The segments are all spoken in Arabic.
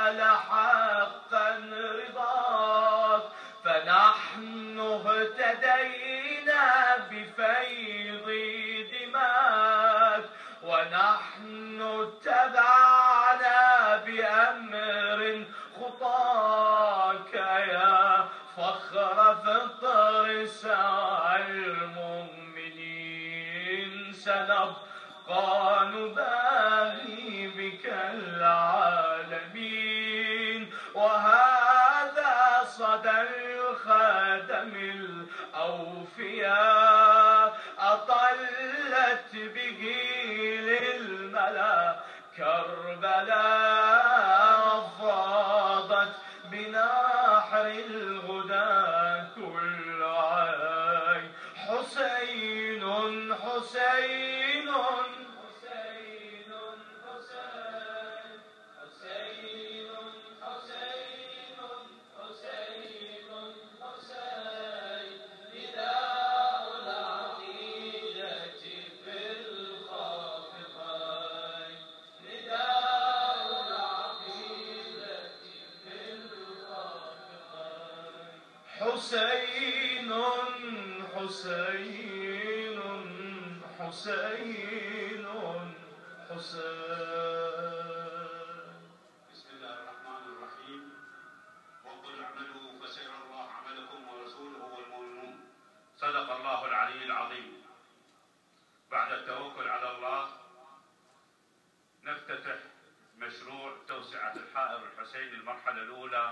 نال حقا رضاك، فنحن اهتدينا بفيض دماك، ونحن اتبعنا بأمر خطاك يا فخر فطر سعى المؤمنين. سنبقى نباهي بك العالمين، وهذا صدى الخاتم الأوفياء أطلت به للملا كربلاء، فاضت بنحر الغداة كل عين. حسين حسين حسين حسين حسين حسين حسين حسين، نداء العقيدة في الخافقين، نداء العقيدة في الخافقين. حسين حسين حسين حسين. بسم الله الرحمن الرحيم. وقل اعملوا فسيرى الله عملكم ورسوله والمؤمنون. صدق الله العلي العظيم. بعد التوكل على الله نفتتح مشروع توسعة الحائر الحسيني المرحلة الأولى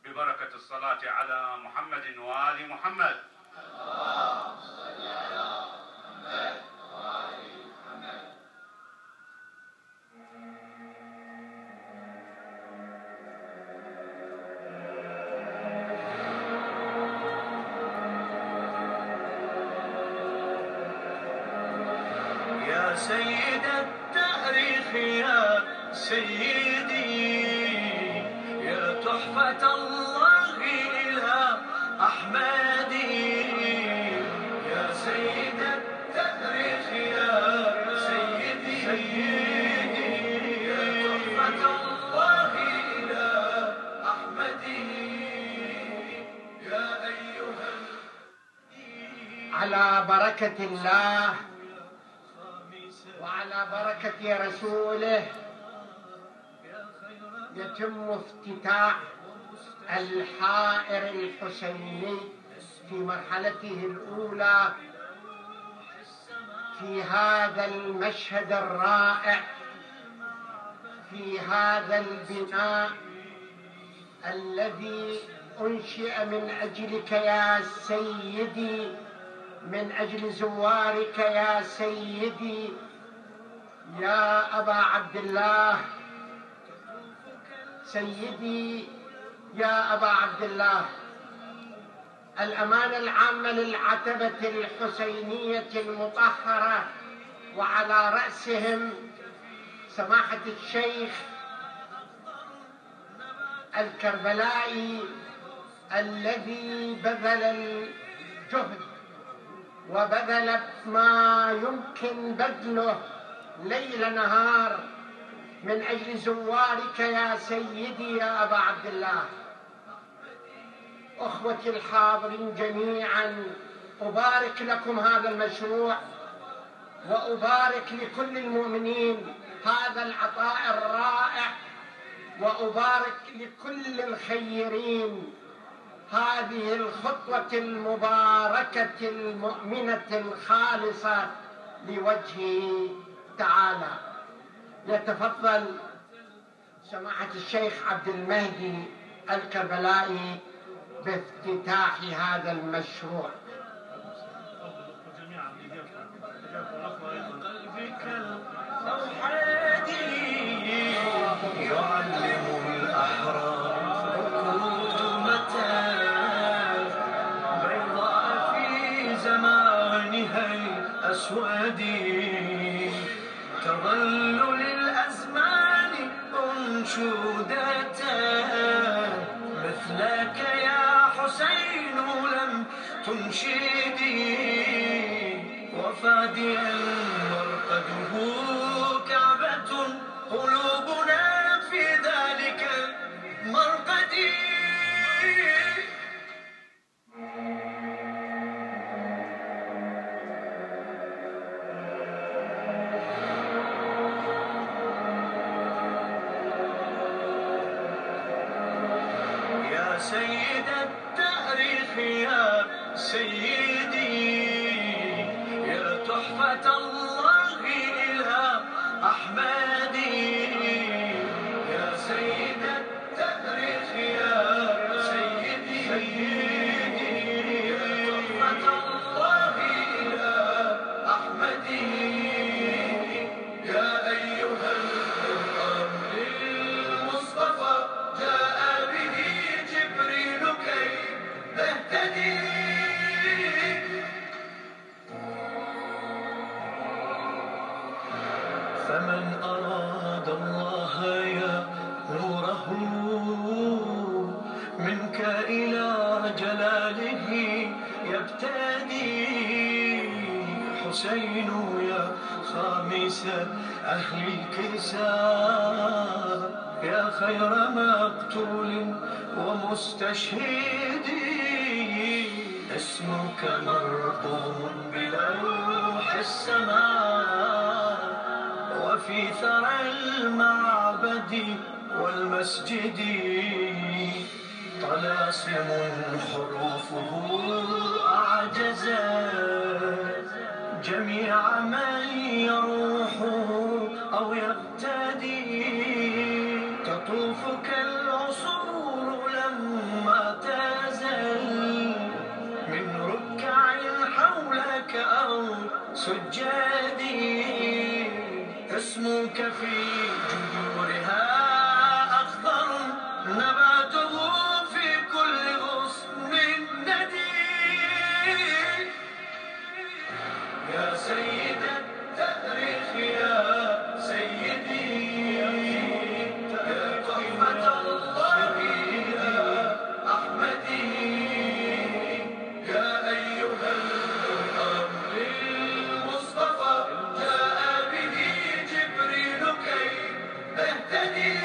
ببركة الصلاة على محمد وآل محمد. اللهم صل على محمد وآل محمد. يا سيد التاريخ يا سيدي، يا تحفة الله إلى أحمدي، يا سيد التاريخ يا سيدي، يا تحفة الله إلى أحمدي، يا أيها على بركة الله وعلى بركة رسوله يتم افتتاح الحائر الحسيني في مرحلته الأولى في هذا المشهد الرائع، في هذا البناء الذي أنشئ من أجلك يا سيدي، من أجل زوارك يا سيدي، يا أبا عبد الله، سيدي يا أبا عبد الله. الأمانة العامة للعتبة الحسينية المطهرة، وعلى رأسهم سماحة الشيخ الكربلائي الذي بذل الجهد وبذل ما يمكن بذله ليل نهار من أجل زوارك يا سيدي يا أبا عبد الله. أخوتي الحاضرين جميعا، أبارك لكم هذا المشروع، وأبارك لكل المؤمنين هذا العطاء الرائع، وأبارك لكل الخيرين هذه الخطوة المباركة المؤمنة الخالصة لوجهه تعالى. يتفضل سماحة الشيخ عبد المهدي الكربلائي بافتتاح هذا المشروع. قلبك الأوحادي يعلم الأحرار حكومة بيضاء في زمانها الأسود، تظل للأزمان أنشودة مثلك يا حسين لم تنشدي، وفاديا مرقده كعبة قلوبنا في ذلك سيد التاريخ يا سيدي، يا تحفة الله إلى أحمدي، يا سيد التاريخ يا سيدي، يا تحفة الله إلى أحمدي، يا أيها القرآن للمصطفى جاء به جبريل كي تهتدي. فمن أراد الله يا نوره منك إلى جلاله يبتدي، حسين يا خامس أهل الكساء، يا خير مقتول ومستشهد، اسمك مرقوم بلوح السماء وفي ثرى المعبد والمسجد، طلاسم حروفه أعجزت جميع من يروح أو يقتدي، تطوف كالعصور لما تزل من ركع حولك أو سجادي، اسمك في جذورها أخضر نباته في كل غصن ندي، يا سيد التاريخ يا سيدي، يا تحفة الله إلى أحمدي، يا أيها القرآن للمصطفى جاء به جبريل كي تهتدي.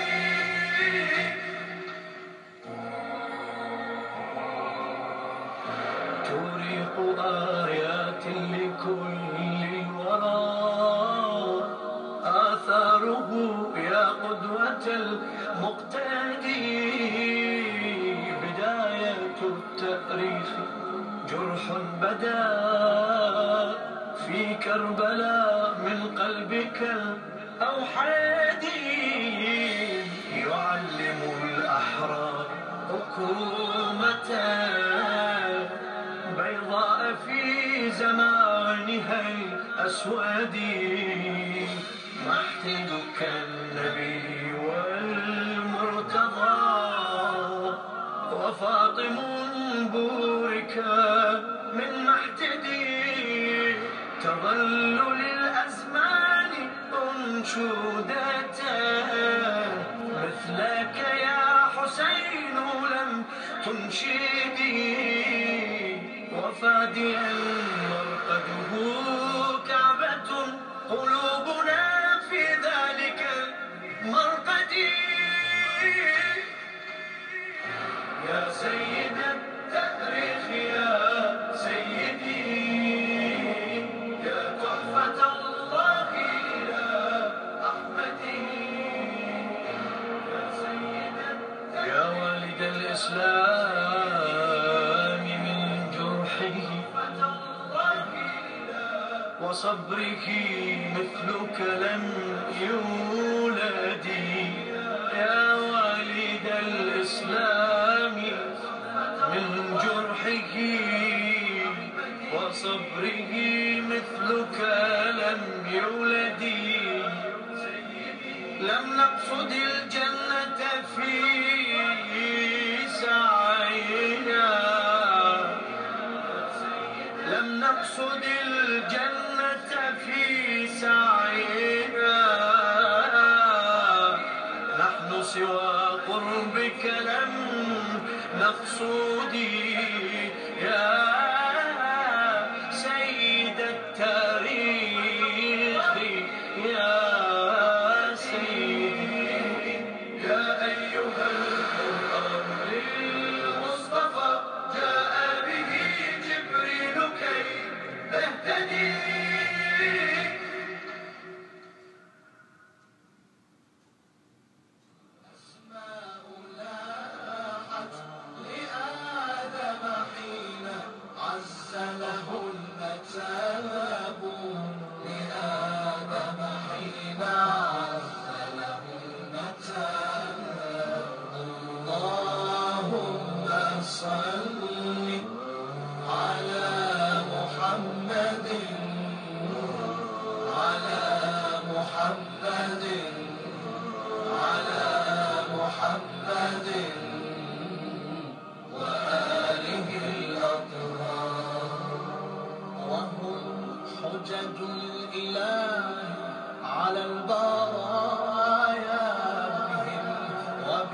تورق آيات لكل الورى، آثاره يا قدوة المقتدي، بداية التاريخ جرح بدا في كربلاء من قلبك الأوحدي، يعلم الأحرار حكومة بيضاء في زمانها الأسود، محتدك النبي والمرتضى وفاطم بورك من محتدي، تظل للأزمان أنشودة مثلك يا حسين لم تنشدي، وفاديا مرقده كعبة قلوبنا في ذلك المرقد، يا سيد التاريخ يا سيدي، يا تحفة الله إلى أحمدي، يا سيد يا والد الإسلام من جرحه وصبره مثلك لم يولد، يا والد الإسلام من جرحه وصبره مثلك لم يولد، لم نقصد الجنة في سعينا، لم نقصد الجنة في سعينا، نحن سوى قربك لم نقصد، يا سيد التاريخ يا سيدي، يا أيها القرآن للمصطفى جاء به جبريل كي تهتدي. أسماء لاحت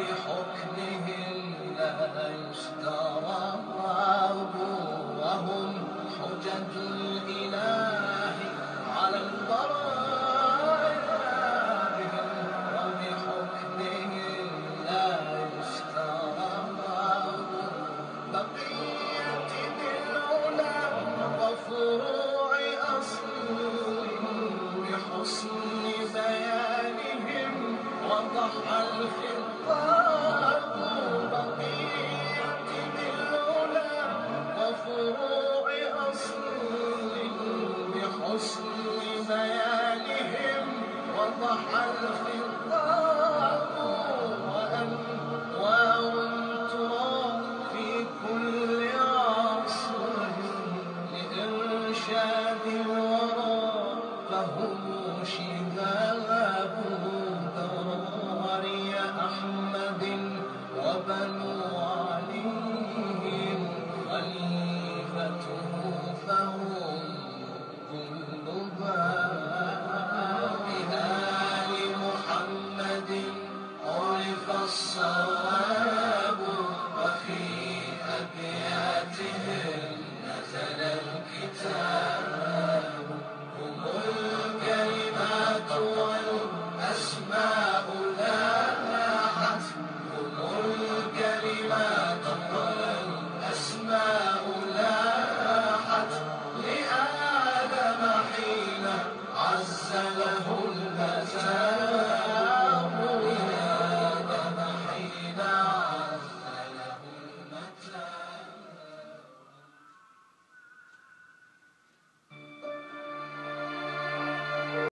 بحكمه لا يستعان